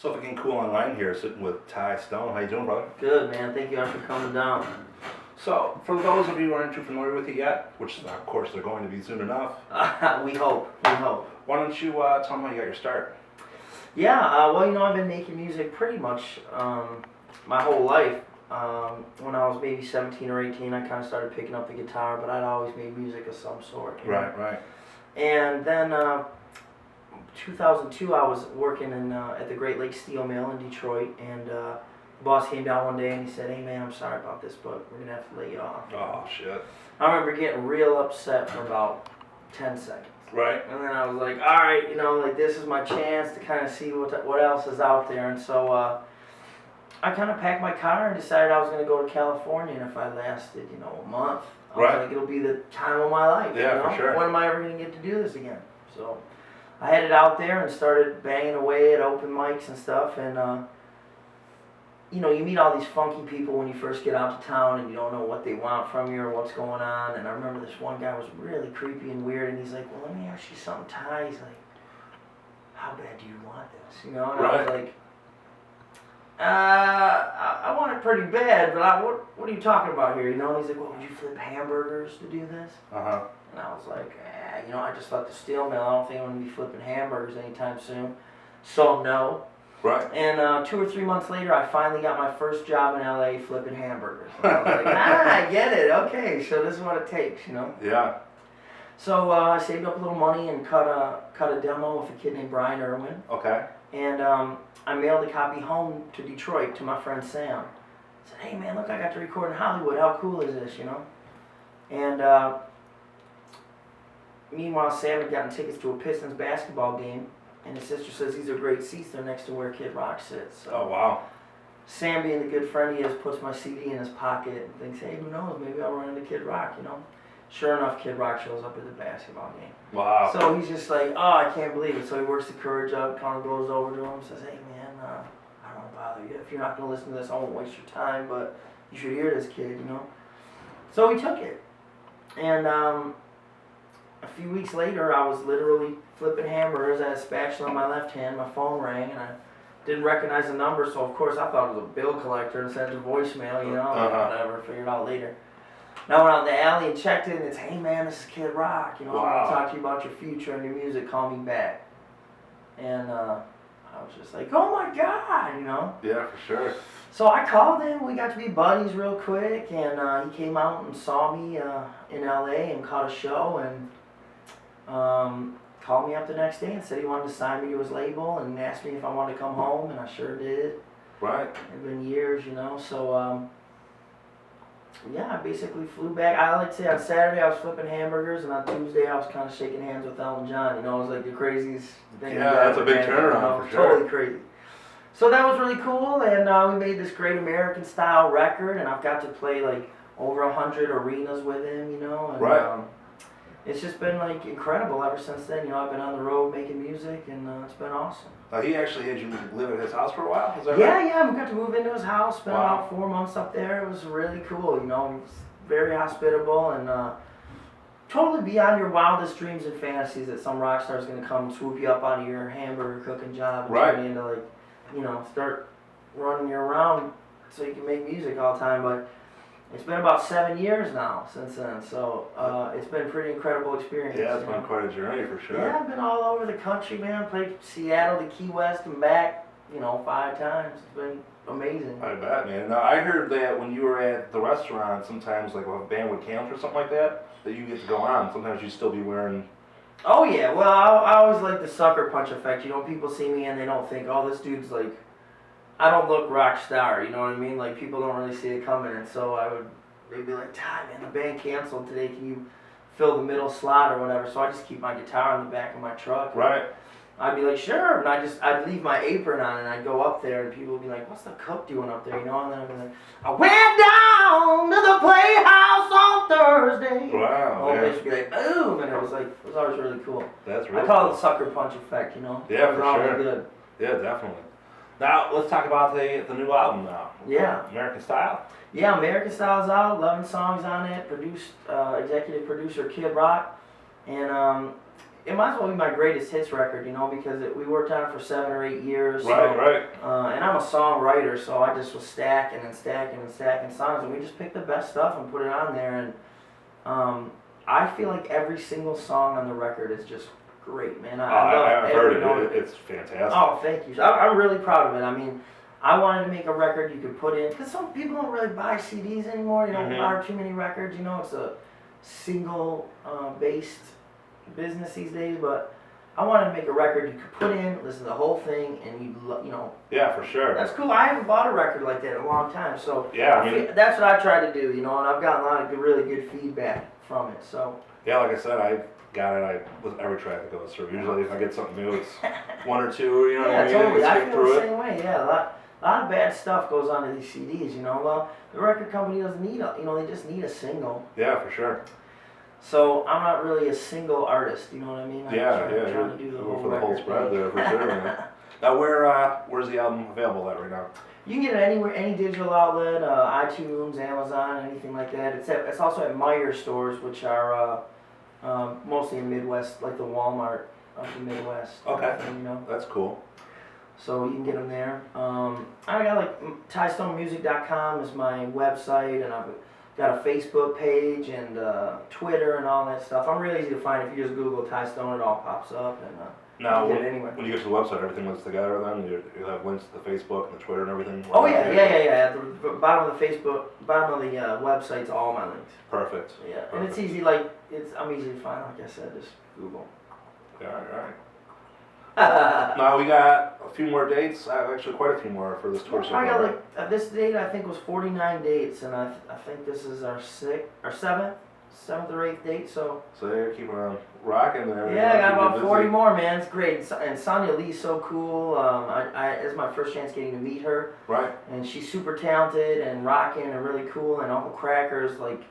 So if I can cool online here, sitting with Ty Stone. How you doing, brother? Good, man. Thank you guys for coming down. So, for those of you who aren't too familiar with it yet, which of course they're going to be soon enough, We hope. We hope. why don't you tell them how you got your start? Yeah, well, I've been making music pretty much my whole life. When I was maybe 17 or 18, I kind of started picking up the guitar, but I'd always made music of some sort. You know? Right. And then 2002, I was working at the Great Lakes Steel Mill in Detroit, and the boss came down one day and he said, "Hey man, I'm sorry about this, but we're gonna have to lay you off." Oh, shit. I remember getting real upset for about 10 seconds. Right. And then I was like, all right, like this is my chance to kind of see what else is out there. And so I kind of packed my car and decided I was going to go to California. And if I lasted, a month, I was like, it'll be the time of my life. Yeah, for sure. When am I ever going to get to do this again? So I headed out there and started banging away at open mics and stuff. And you meet all these funky people when you first get out to town and you don't know what they want from you or what's going on. And I remember this one guy was really creepy and weird, and he's like, "Well, let me ask you something, Ty." He's like, "How bad do you want this?" And I was like, I want it pretty bad, but what are you talking about here? And he's like, "Well, would you flip hamburgers to do this?" Uh-huh. And I was like, I just left the steel mill. I don't think I'm going to be flipping hamburgers anytime soon. So no. Right. And 2 or 3 months later, I finally got my first job in LA flipping hamburgers. And I was like, I get it. Okay, so this is what it takes, Yeah. So I saved up a little money and cut a demo with a kid named Brian Irwin. Okay. And I mailed a copy home to Detroit to my friend Sam. I said, "Hey man, look, I got to record in Hollywood. How cool is this, And meanwhile, Sam had gotten tickets to a Pistons basketball game. And his sister says these are great seats. They're next to where Kid Rock sits. So Oh, wow. Sam, being the good friend he is, puts my CD in his pocket and thinks, "Hey, who knows? Maybe I'll run into Kid Rock." Sure enough, Kid Rock shows up at the basketball game. Wow. So he's just like, "Oh, I can't believe it." So he works the courage up, kind of goes over to him, and says, "Hey, man, I don't want to bother you. If you're not going to listen to this, I won't waste your time, but you should hear this, kid, So he took it. And a few weeks later, I was literally flipping hamburgers. I had a spatula in my left hand. My phone rang, and I didn't recognize the number, so of course I thought it was a bill collector and sent a voicemail, whatever, figured it out later. And I went out in the alley and checked it, and it's, "Hey man, this is Kid Rock, I want to talk to you about your future and your music, call me back." And I was just like, "Oh my God, Yeah, for sure. So I called him, we got to be buddies real quick, and he came out and saw me in LA and caught a show, and called me up the next day and said he wanted to sign me to his label and asked me if I wanted to come home, and I sure did. Right. It's been years, so I basically flew back. I like to say on Saturday I was flipping hamburgers, and on Tuesday I was kind of shaking hands with Elton John. It was like the craziest thing. Yeah, that's a big turnaround for sure. Totally crazy. So that was really cool, and we made this great American style record, and I've got to play like over 100 arenas with him, and right. It's just been like incredible ever since then. I've been on the road making music, and it's been awesome. He actually had you live at his house for a while, is that right? Yeah, we got to move into his house, spent about 4 months up there. It was really cool, He was very hospitable, and totally beyond your wildest dreams and fantasies that some rock star is going to come swoop you up out of your hamburger cooking job and turn you into start running you around so you can make music all the time. But it's been about 7 years now since then, so it's been a pretty incredible experience. Yeah, it's been quite a journey for sure. Yeah, I've been all over the country, man. Played Seattle to Key West and back, 5 times. It's been amazing. I bet, man. Now, I heard that when you were at the restaurant, sometimes like a band would cancel or something like that you get to go on. Sometimes you'd still be wearing... Oh, yeah. Well, I always like the sucker punch effect. People see me and they don't think, "Oh, this dude's like..." I don't look rock star, you know what I mean? Like, people don't really see it coming, and so they'd be like, "Ty, man, the band canceled today, can you fill the middle slot or whatever?" So I just keep my guitar in the back of my truck. Right. I'd be like, "Sure," and I'd leave my apron on, and I'd go up there, and people would be like, "What's the cook doing up there?" And then I'd be like, "I went down to the Playhouse on Thursday." Wow. And they'd be like, "Boom," and it was always really cool. That's really I call cool. it the sucker punch effect, Yeah, for sure. Really good. Yeah, definitely. Now, let's talk about the new album now. Yeah. American Style? Yeah, American Style's out, 11 songs on it, produced, executive producer Kid Rock, and it might as well be my greatest hits record, you know, because we worked on it for 7 or 8 years. Right. And I'm a songwriter, so I just was stacking songs, and we just picked the best stuff and put it on there. And I feel like every single song on the record is just great, man. I love I've every heard note it. of it. It's fantastic. Oh, thank you. I'm really proud of it. I mean, I wanted to make a record you could put in, because some people don't really buy CDs anymore. You don't buy too many records. You know, it's a single based business these days. But I wanted to make a record you could put in, listen to the whole thing, and you know. Yeah, for sure. That's cool. I haven't bought a record like that in a long time. So Yeah, I mean, that's what I try to do. You know, and I've gotten a lot of really good feedback from it. So. yeah, like I said, I got it. With every track that goes through. Usually, if I get something new, it's 1 or 2. You know what I mean? Totally. I Skip feel through the it. same way. Yeah, a lot of bad stuff goes onto these CDs. You know, well, the record company doesn't need they just need a single. Yeah, for sure. So I'm not really a single artist. You know what I mean? I'm trying to do the Go whole for the whole record spread thing. there, for sure, man. Now, where's the album available at right now? You can get it anywhere, any digital outlet, iTunes, Amazon, anything like that. It's also at Meijer stores, which are mostly in Midwest, like the Walmart of the Midwest. Okay. You know. That's cool. So you can get them there. I got like TyStoneMusic.com is my website, and I've got a Facebook page and Twitter and all that stuff. I'm really easy to find. If you just Google Ty Stone, it all pops up, and Now, you can get it anywhere. when you get to the website, everything links together then? You have links to the Facebook and the Twitter and everything? Oh yeah. At the bottom of the bottom of the website's all my links. Perfect. Yeah, Perfect. and it's easy. I'm easy to find. Like I said, just Google. Alright. Now, we got a few more dates. Actually, quite a few more for this tour so I far. got this date I think was 49 dates, and I think this is our seventh or eighth date. So you're keeping on rocking there. yeah, I got Keeping about 40 busy. more, man. It's great. And Sonia Lee's so cool. It's my first chance getting to meet her, Right. and she's super talented and rocking and really cool. And Uncle Cracker's like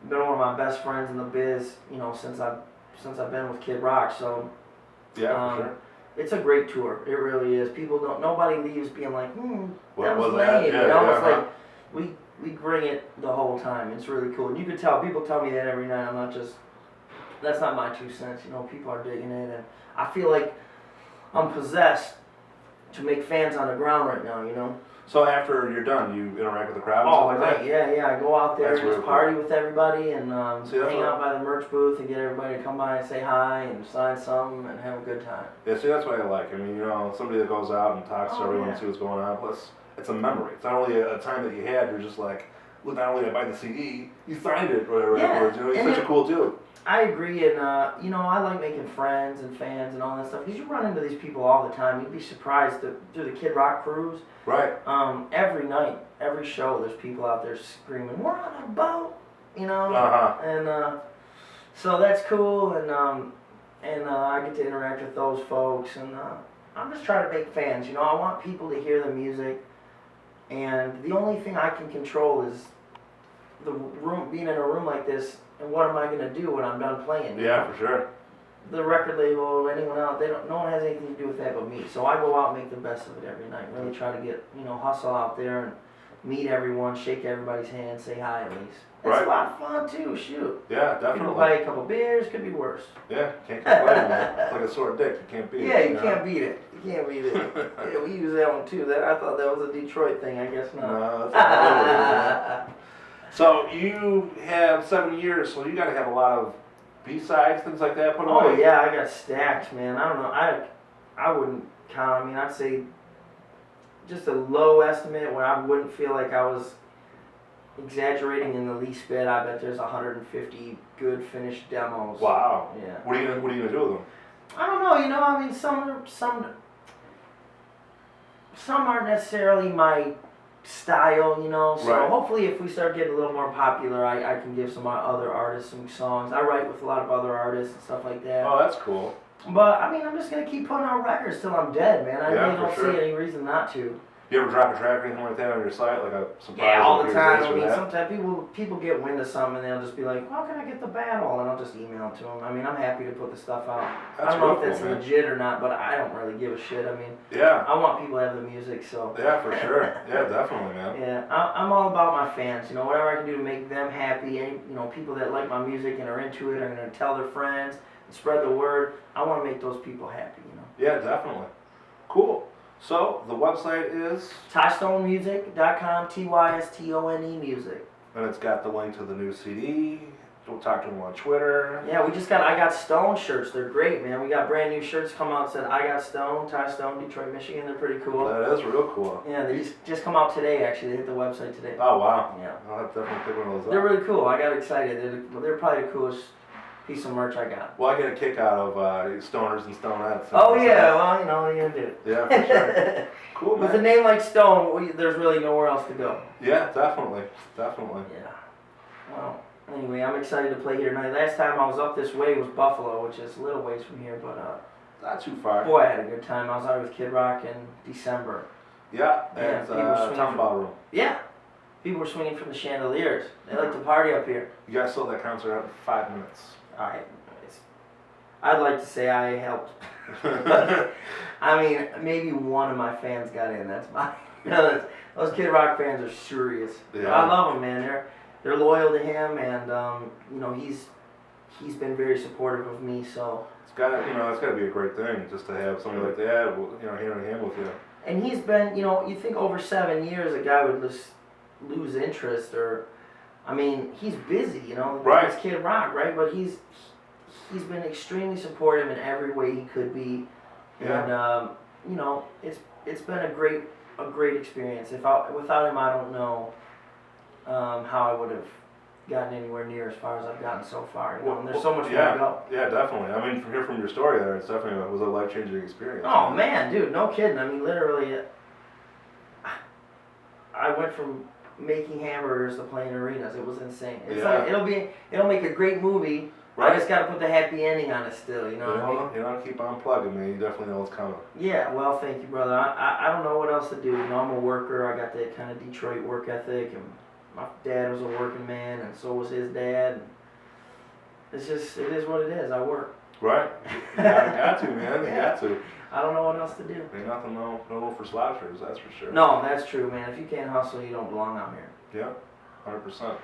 been one of my best friends in the biz, you know, since I've been with Kid Rock. So Yeah, for sure. it's a great tour. It really is. Nobody leaves being like, What that was was that? lame. Yeah, you know, yeah, it's huh? like we bring it the whole time. It's really cool. And you can tell people tell me that every night. I'm not just. That's not my 2 cents. You know, people are digging it, and I feel like I'm possessed to make fans on the ground right now. You know. So after you're done, you interact with the crowd and Oh, stuff like that? yeah. I go out there That's and really just party with everybody and See, that's hang what- out by the merch booth and get everybody to come by and say hi and sign something and have a good time. Yeah, see, that's what I like. I mean, you know, somebody that goes out and talks to Oh, everyone yeah. and see what's going on. Plus, it's a memory. It's not only a time that you had, you're just like, look, not only did I buy the CD, you signed it or whatever Yeah, afterwards. You know, and he's such a cool dude. I agree, and you know, I like making friends and fans and all that stuff because you run into these people all the time. You'd be surprised through the Kid Rock cruise. Right. Every night, every show, there's people out there screaming, "We're on a boat," you know, and so that's cool, and I get to interact with those folks, and I'm just trying to make fans. You know, I want people to hear the music, and the only thing I can control is the room, being in a room like this. And what am I gonna do when I'm done playing? Yeah, for sure. The record label or anyone else, no one has anything to do with that but me. So I go out and make the best of it every night. Really try to get, hustle out there and meet everyone, shake everybody's hand, say hi at least. It's Right. a lot of fun too, shoot. Yeah, People definitely. buy a couple beers, could be worse. Yeah, can't complain, man. It's like a sore dick. You can't beat Yeah, it. you can't beat it. You can't beat it. Yeah, we use that one too. I thought that was a Detroit thing, I guess not. No, that's not really. So you have 7 years, so you got to have a lot of B-sides, things like that put away. Oh yeah, I got stacked, man. I don't know. I wouldn't count. I mean, I'd say just a low estimate where I wouldn't feel like I was exaggerating in the least bit. I bet there's 150 good finished demos. Wow. Yeah. What are you gonna do with them? I don't know. I mean, some aren't necessarily my style, so Right. hopefully if we start getting a little more popular, I can give some other artists some songs. I write with a lot of other artists and stuff like that. Oh, that's cool. But I mean, I'm just gonna keep putting out records till I'm dead, man. I Yeah, really for don't sure. see any reason not to. You ever drop a track or anything like that on your site, like a surprise? Yeah, all the like time. this I or mean, that? sometimes people get wind of something and they'll just be like, "How can I get the battle?" And I'll just email it to them. I mean, I'm happy to put the stuff out. That's I don't know real if that's cool, man. legit or not, but I don't really give a shit. I mean, Yeah, I want people to have the music, so. yeah, for sure. Yeah, definitely, man. Yeah, I'm all about my fans. Whatever I can do to make them happy. Any, people that like my music and are into it are gonna tell their friends. spread the word. I want to make those people happy, you know. Yeah, definitely. Cool. So the website is, TystoneMusic.com, TYSTONE music. and it's got the link to the new CD. We'll talk to them on Twitter. Yeah, I Got Stone shirts. They're great, man. We got brand new shirts come out that said I Got Stone, Ty Stone, Detroit, Michigan. They're pretty cool. That is real cool. Yeah, they just come out today, actually. They hit the website today. Oh, wow. Yeah. I'll have to definitely pick one of those up. They're really cool. I got excited. They're probably the coolest piece of merch I got. Well, I get a kick out of stoners and stonettes. Oh, yeah. Well, you know, what are you going to do? Yeah, for sure. Cool, With a man. name like Stone, there's really nowhere else to go. Yeah, definitely. Definitely. Yeah. Well, anyway, I'm excited to play here tonight. Last time I was up this way was Buffalo, which is a little ways from here, but Not too far. boy, I had a good time. I was out with Kid Rock in December. Yeah, Yeah, and people swinging Town from- Ballroom. Yeah. People were swinging from the chandeliers. They like to party up here. You guys sold that concert out in 5 minutes. I'd like to say I helped. I mean, maybe one of my fans got in. That's my. Those Kid Rock fans are serious. Yeah. I love them, man. They're loyal to him, and you know he's been very supportive of me. So. It's got to be a great thing just to have somebody like that, hand in hand with you. And he's been, you think over 7 years a guy would just lose interest, or, I mean, he's busy, Right. It's Kid Rock, right? But he's been extremely supportive in every way he could be, Yeah. and it's been a great experience. Without him, I don't know how I would have gotten anywhere near as far as I've gotten so far. And there's so much more to go. Yeah, definitely. I mean, from your story there, it's definitely was a life-changing experience. Oh man, dude, no kidding. I mean, literally, I went from making hamburgers to playing arenas. It was insane. It's Yeah. like it'll make a great movie. Right. I just got to put the happy ending on it still. You know what I mean? You don't keep on plugging, man. You definitely know what's coming. Yeah. Well, thank you, brother. I don't know what else to do. I'm a worker. I got that kind of Detroit work ethic, and my dad was a working man, and so was his dad. And it is what it is. I work. Right. You got to, man. You Yeah. got to. I don't know what else to do. Ain't nothing, no room for slouchers, that's for sure. No, that's true, man. If you can't hustle, you don't belong out here. Yeah, 100%.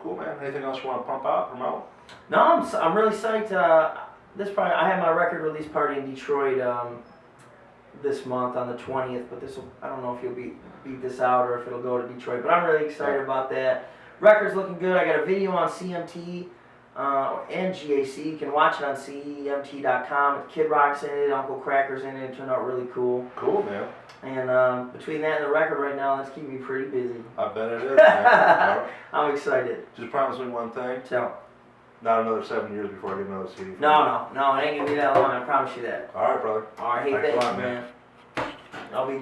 Cool, man. Anything else you want to pump out, promote? No, I'm really psyched. I have my record release party in Detroit this month on the 20th, but I don't know if you'll beat this out or if it'll go to Detroit, but I'm really excited about that. Record's looking good. I got a video on CMT and GAC. You can watch it on CMT.com. Kid Rock's in it, Uncle Cracker's in it. It turned out really cool. Cool, man. And between that and the record right now, that's keeping me pretty busy. I bet it is, man. I'm excited. Just promise me one thing. So, Not another 7 years before I get another CD. no, it ain't gonna be that long. I promise you that. All right, brother. All right, hey, Thanks a thanks, lot, man. I'll be good.